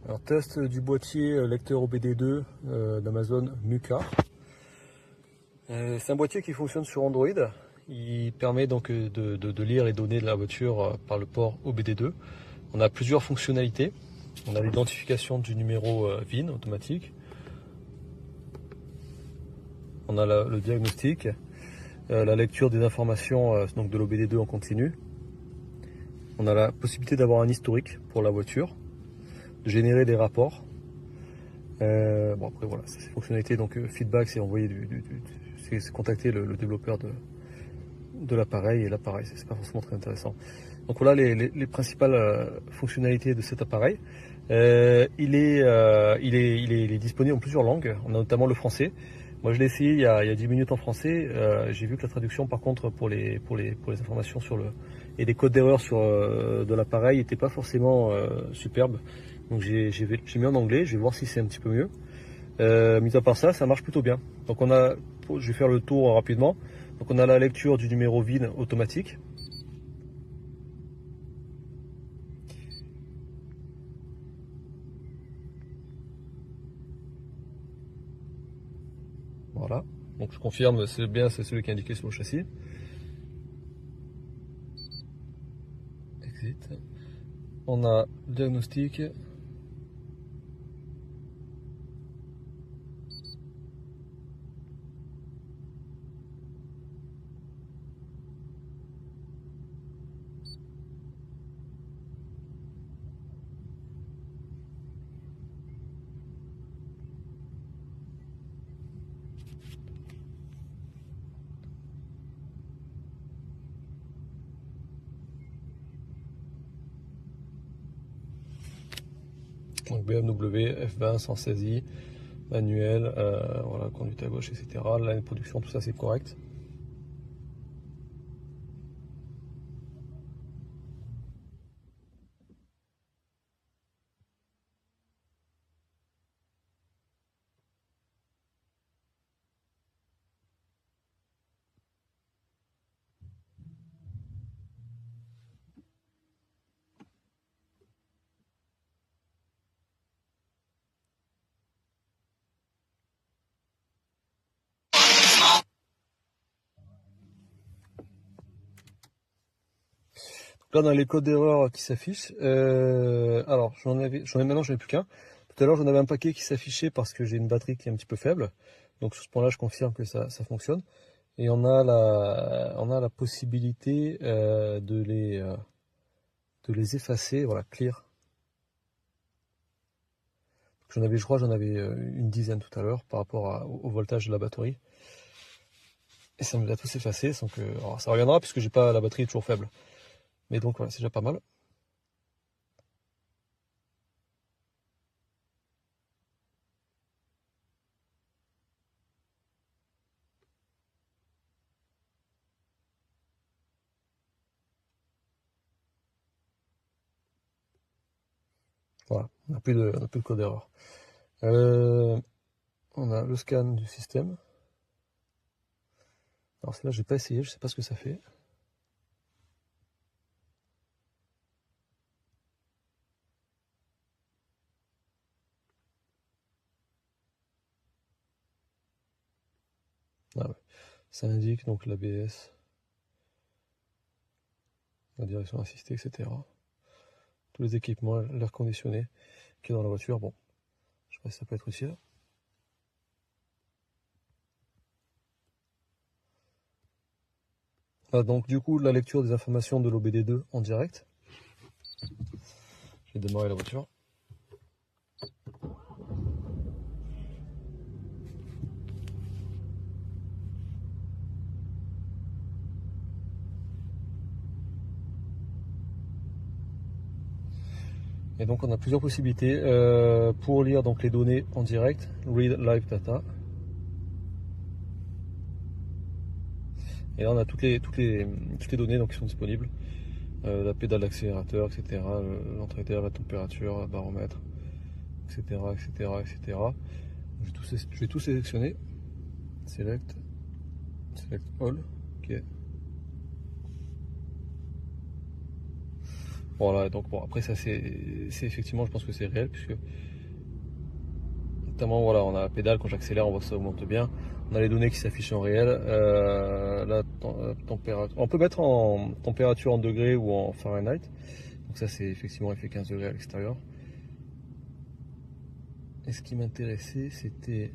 Alors test du boîtier lecteur OBD2 d'Amazon Muka. C'est un boîtier qui fonctionne sur Android. Il permet donc de lire les données de la voiture par le port OBD2. On a plusieurs fonctionnalités. On a l'identification du numéro VIN automatique. On a le diagnostic, la lecture des informations donc de l'OBD2 en continu. On a la possibilité d'avoir un historique pour la voiture, de générer des rapports. Bon après voilà, c'est fonctionnalité donc feedback, c'est envoyer c'est contacter le développeur de l'appareil, et l'appareil c'est pas forcément très intéressant. Donc voilà les principales fonctionnalités de cet appareil. Il est disponible en plusieurs langues. On a notamment le français. Moi je l'ai essayé il y a 10 minutes en français. J'ai vu que la traduction par contre pour les informations sur et les codes d'erreur de l'appareil n'était pas forcément superbe. Donc j'ai mis en anglais, je vais voir si c'est un petit peu mieux. Mis à part ça, ça marche plutôt bien. Donc je vais faire le tour rapidement. Donc on a la lecture du numéro VIN automatique. Voilà. Donc je confirme, c'est celui qui est indiqué sur le châssis. Exit. On a le diagnostic. Donc BMW, F20 sans saisie, manuel, voilà, conduite à gauche, etc. L'année de production, tout ça c'est correct. Là, on a les codes d'erreur qui s'affichent. Alors, maintenant, j'en ai plus qu'un. Tout à l'heure, j'en avais un paquet qui s'affichait parce que j'ai une batterie qui est un petit peu faible. Donc, sur ce point-là, je confirme que ça fonctionne. Et on a la possibilité de les effacer. Voilà, clear. Je crois, j'en avais une dizaine tout à l'heure par rapport au voltage de la batterie. Et ça me l'a tous effacé. Donc, alors, ça reviendra puisque j'ai pas la batterie est toujours faible. Mais donc, voilà, c'est déjà pas mal. Voilà, on n'a plus de code d'erreur. On a le scan du système. Alors celle-là, j'ai pas essayé, je sais pas ce que ça fait. Ah ouais. Ça indique donc l'ABS, la direction assistée, etc. Tous les équipements, l'air conditionné qui est dans la voiture. Bon, je sais pas si ça peut être utile. Ah, donc du coup, la lecture des informations de l'OBD2 en direct. Je vais démarrer la voiture. Et donc on a plusieurs possibilités pour lire donc les données en direct. Read live data. Et là on a toutes les données donc, qui sont disponibles. La pédale d'accélérateur, etc. L'entrée d'air, la température, le baromètre, etc. Je vais tout sélectionner. Select all. Ok. Voilà, donc bon, après ça c'est effectivement, je pense que c'est réel, puisque notamment voilà, on a la pédale, quand j'accélère, on voit que ça augmente bien. On a les données qui s'affichent en réel. Température. On peut mettre en température en degrés ou en Fahrenheit. Donc ça c'est effectivement, il fait 15 degrés à l'extérieur. Et ce qui m'intéressait, c'était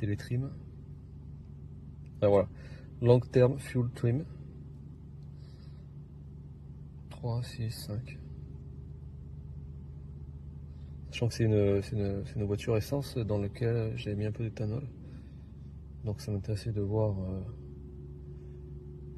les trims. Ah, voilà, long term fuel trim. 3, 6, 5. Sachant que c'est une voiture essence dans laquelle j'ai mis un peu d'éthanol. Donc ça m'intéressait de voir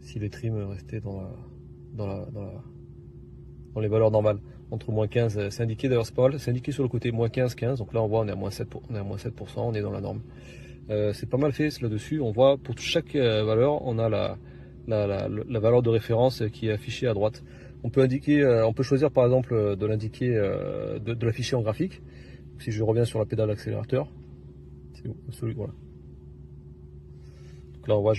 si les trims restaient dans les valeurs normales. Entre moins 15, c'est indiqué d'ailleurs, c'est pas mal, c'est indiqué sur le côté moins 15, 15. Donc là on voit on est à moins 7%, on est à moins 7%, on est dans la norme. C'est pas mal fait là-dessus. On voit pour chaque valeur, on a la valeur de référence qui est affichée à droite. On peut indiquer, on peut choisir par exemple de l'indiquer, de l'afficher en graphique. Si je reviens sur la pédale d'accélérateur, c'est celui, voilà. Donc là on voit,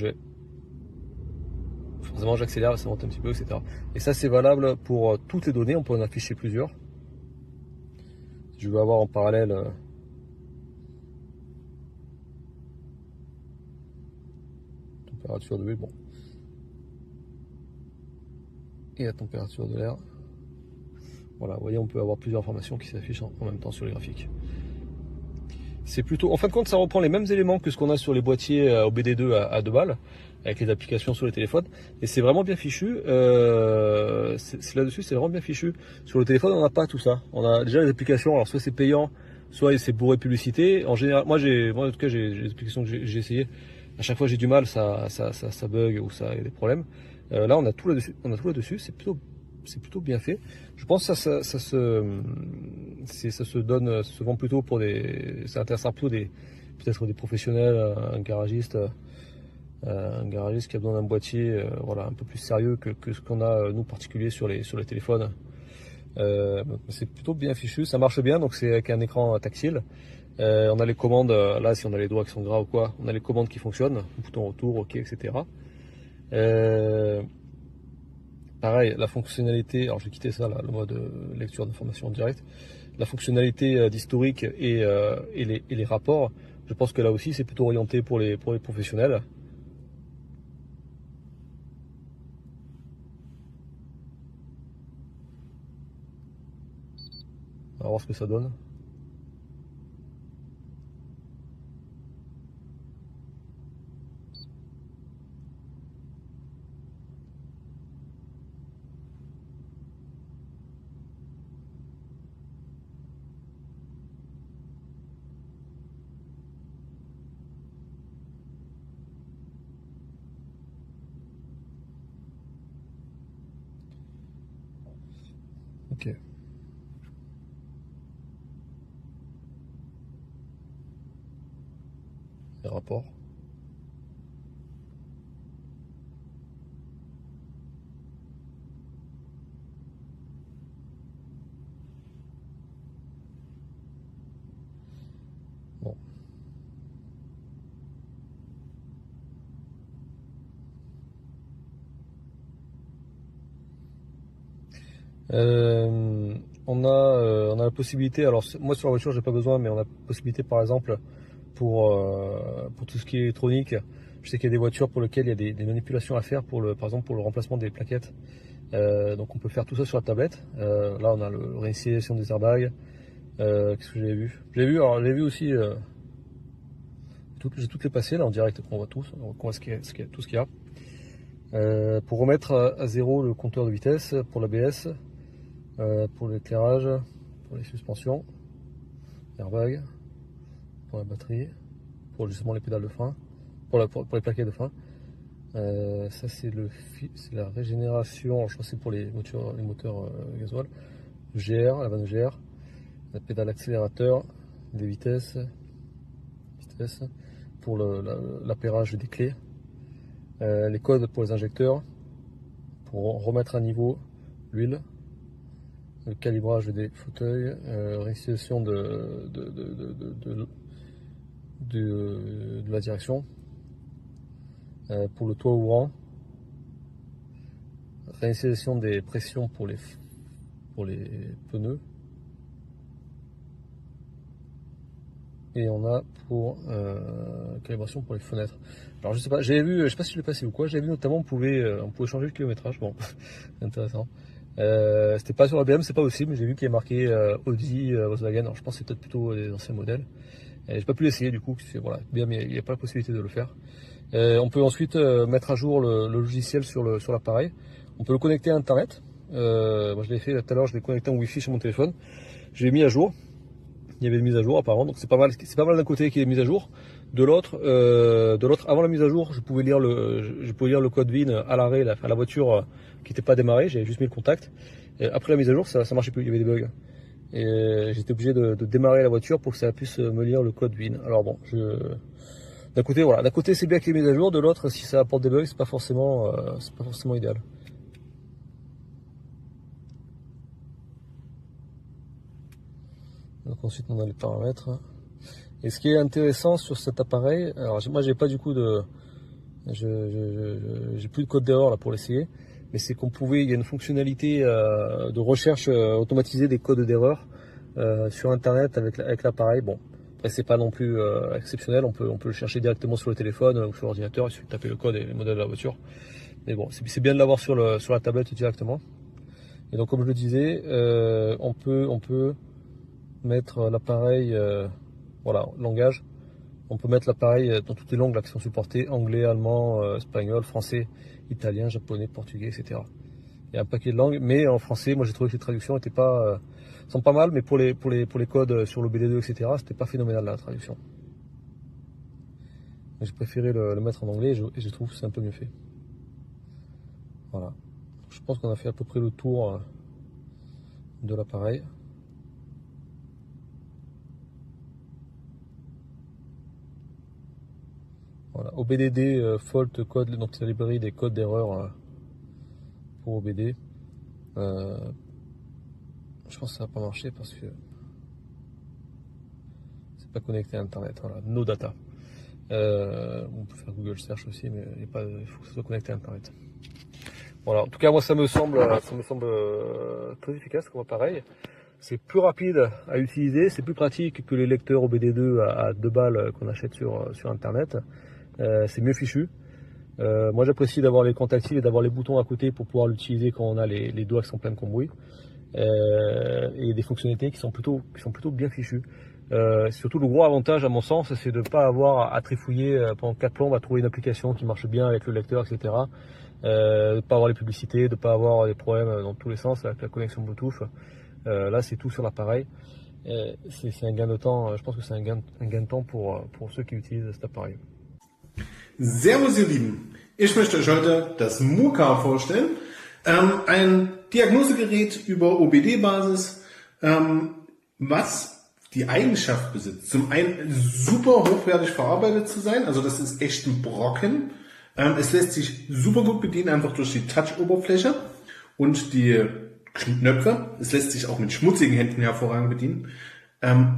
forcément j'accélère, ça monte un petit peu, etc. Et ça c'est valable pour toutes les données, on peut en afficher plusieurs. Si je veux avoir en parallèle température de l'huile, bon, et la température de l'air. Voilà, vous voyez, on peut avoir plusieurs informations qui s'affichent en même temps sur les graphiques. C'est plutôt, en fin de compte, ça reprend les mêmes éléments que ce qu'on a sur les boîtiers OBD2 à 2 balles, avec les applications sur les téléphones. Et c'est vraiment bien fichu. Là-dessus, c'est vraiment bien fichu. Sur le téléphone, on n'a pas tout ça. On a déjà les applications, alors soit c'est payant, soit c'est bourré de publicité. En général, moi en tout cas, j'ai les applications que j'ai essayées. À chaque fois, j'ai du mal, ça bug ou ça a des problèmes. Là, on a tout là-dessus. C'est plutôt bien fait. Je pense que ça se vend plutôt pour ça intéresse plutôt peut-être des professionnels, un garagiste qui a besoin d'un boîtier, voilà, un peu plus sérieux que ce qu'on a nous particuliers sur les téléphones. C'est plutôt bien fichu, ça marche bien, donc c'est avec un écran tactile. On a les commandes, là si on a les doigts qui sont gras ou quoi, on a les commandes qui fonctionnent, bouton retour, ok, etc. Pareil, la fonctionnalité, alors je vais quitter ça, là, le mode lecture d'informations en direct, la fonctionnalité d'historique et les rapports, je pense que là aussi c'est plutôt orienté pour les professionnels. On va voir ce que ça donne. Ok. Les rapports. Bon. On a la possibilité, alors moi sur la voiture j'ai pas besoin, mais on a la possibilité par exemple pour tout ce qui est électronique. Je sais qu'il y a des voitures pour lesquelles il y a des manipulations à faire, par exemple pour le remplacement des plaquettes. Donc on peut faire tout ça sur la tablette. Là on a le réinitialisation des airbags. Qu'est-ce que j'avais vu? Alors j'ai vu aussi, j'ai toutes les passées là en direct, on voit tous, on voit tout ce qu'il y a. Pour remettre à zéro le compteur de vitesse pour l'ABS, pour l'éclairage, pour les suspensions, airbag, pour la batterie, pour justement les pédales de frein, pour les plaquettes de frein. Ça c'est la régénération, je crois que c'est pour les moteurs gasoil, le GR, la vanne GR, la pédale accélérateur, des vitesses, pour l'appairage des clés, les codes pour les injecteurs, pour remettre à niveau l'huile, le calibrage des fauteuils, réinstallation de la direction, pour le toit ouvrant, réinitialisation des pressions pour les pneus. Et on a pour calibration pour les fenêtres. Alors je sais pas, j'avais vu, je sais pas si je l'ai passé ou quoi, j'avais vu notamment on pouvait changer le kilométrage. Bon, c'est intéressant. C'était pas sur la BM, c'est pas possible, mais j'ai vu qu'il y a marqué Audi, Volkswagen. Alors je pense que c'est peut-être plutôt les anciens modèles. J'ai pas pu l'essayer du coup, voilà, BM il n'y a pas la possibilité de le faire. On peut ensuite mettre à jour le logiciel sur l'appareil. On peut le connecter à internet. Moi je l'ai fait tout à l'heure, je l'ai connecté en Wi-Fi sur mon téléphone. Je l'ai mis à jour. Il y avait une mise à jour apparemment, donc c'est pas mal d'un côté qu'il y ait mise à jour. De l'autre, avant la mise à jour, je pouvais lire le code VIN à l'arrêt, à la voiture qui n'était pas démarrée, j'avais juste mis le contact. Et après la mise à jour, ça marchait plus, il y avait des bugs. Et j'étais obligé de démarrer la voiture pour que ça puisse me lire le code VIN. Alors bon, d'un côté voilà, d'un côté c'est bien qu'il y ait mise à jour, de l'autre si ça apporte des bugs, c'est pas forcément idéal. Donc ensuite on a les paramètres. Et ce qui est intéressant sur cet appareil, alors moi j'ai pas du coup j'ai plus de code d'erreur là pour l'essayer, mais c'est il y a une fonctionnalité de recherche automatisée des codes d'erreur sur internet avec l'appareil. Bon, après c'est pas non plus exceptionnel, on peut le chercher directement sur le téléphone ou sur l'ordinateur, il suffit de taper le code et le modèle de la voiture. Mais bon, c'est bien de l'avoir sur la tablette directement. Et donc comme je le disais, on peut mettre l'appareil, voilà, langage. On peut mettre l'appareil dans toutes les langues là, qui sont supportées, anglais, allemand, espagnol, français, italien, japonais, portugais, etc. Il y a un paquet de langues, mais en français, moi j'ai trouvé que les traductions étaient sont pas mal, mais pour les codes sur l'OBD2, etc., c'était pas phénoménal la traduction. J'ai préféré le mettre en anglais et je trouve que c'est un peu mieux fait. Voilà. Je pense qu'on a fait à peu près le tour de l'appareil. Voilà, OBDD fault code, donc c'est la librairie des codes d'erreur pour OBD. Je pense que ça va pas marcher parce que c'est pas connecté à internet. Voilà, no data. On peut faire Google Search aussi, mais il faut que ça soit connecté à internet. Voilà, en tout cas moi ça me semble très efficace comme appareil. C'est plus rapide à utiliser, c'est plus pratique que les lecteurs OBD2 à 2 balles qu'on achète sur internet. C'est mieux fichu. Moi j'apprécie d'avoir les contactiles et d'avoir les boutons à côté pour pouvoir l'utiliser quand on a les doigts qui sont pleins de cambouis. Et des fonctionnalités qui sont plutôt bien fichues. Surtout le gros avantage à mon sens, c'est de ne pas avoir à trifouiller pendant 4 plombes à trouver une application qui marche bien avec le lecteur, etc. De ne pas avoir les publicités, de ne pas avoir des problèmes dans tous les sens avec la connexion Bluetooth. Là c'est tout sur l'appareil. C'est un gain de temps, je pense que c'est un gain de temps pour ceux qui utilisent cet appareil. Servus ihr Lieben, ich möchte euch heute das Murka vorstellen, ein Diagnosegerät über OBD-Basis, was die Eigenschaft besitzt, zum einen super hochwertig verarbeitet zu sein, also das ist echt ein Brocken, es lässt sich super gut bedienen, einfach durch die Touch-Oberfläche und die Knöpfe, es lässt sich auch mit schmutzigen Händen hervorragend bedienen.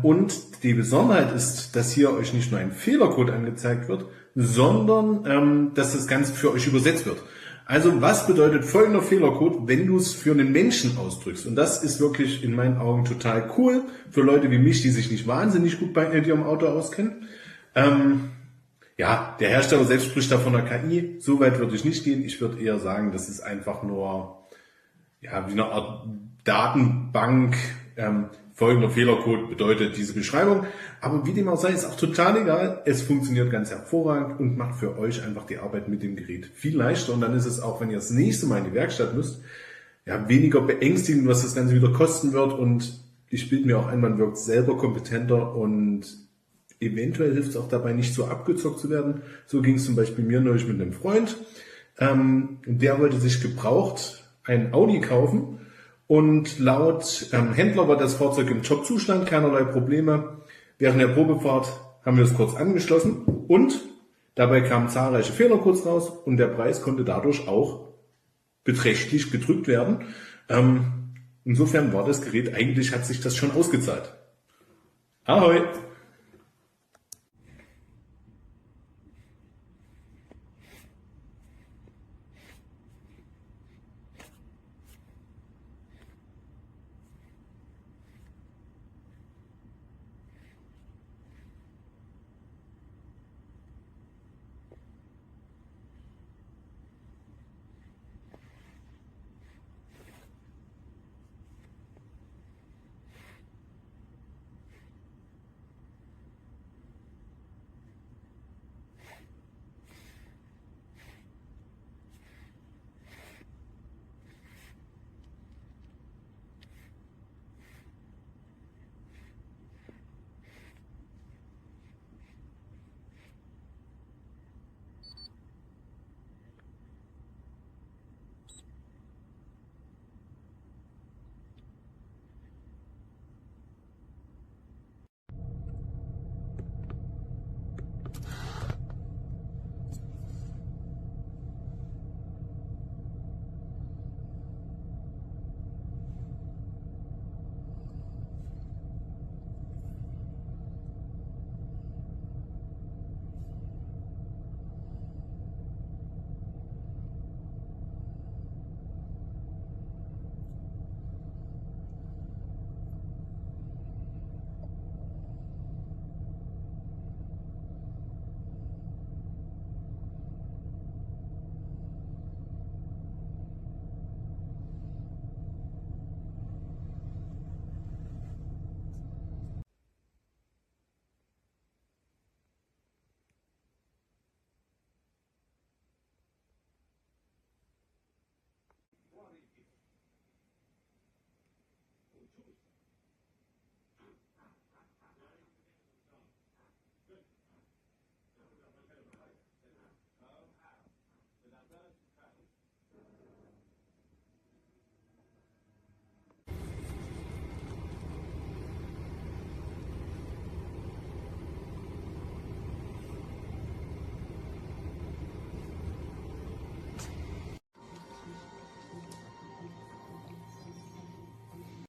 Und die Besonderheit ist, dass hier euch nicht nur ein Fehlercode angezeigt wird, sondern dass das Ganze für euch übersetzt wird. Also was bedeutet folgender Fehlercode, wenn du es für einen Menschen ausdrückst? Und das ist wirklich in meinen Augen total cool für Leute wie mich, die sich nicht wahnsinnig gut bei ihrem Auto auskennen. Ja, der Hersteller selbst spricht da von einer KI. So weit würde ich nicht gehen. Ich würde eher sagen, das ist einfach nur wie eine Art Datenbank. Folgender Fehlercode bedeutet diese Beschreibung. Aber wie dem auch sei, ist auch total egal. Es funktioniert ganz hervorragend und macht für euch einfach die Arbeit mit dem Gerät viel leichter. Und dann ist es auch, wenn ihr das nächste Mal in die Werkstatt müsst, weniger beängstigend, was das Ganze wieder kosten wird. Und ich bilde mir auch ein, man wirkt selber kompetenter und eventuell hilft es auch dabei, nicht so abgezockt zu werden. So ging es zum Beispiel mir neulich mit einem Freund. Der wollte sich gebraucht ein Audi kaufen. Und laut Händler war das Fahrzeug im Top-Zustand, keinerlei Probleme. Während der Probefahrt haben wir es kurz angeschlossen und dabei kamen zahlreiche Fehlercodes raus und der Preis konnte dadurch auch beträchtlich gedrückt werden. Insofern war das Gerät, eigentlich hat sich das schon ausgezahlt. Ahoi!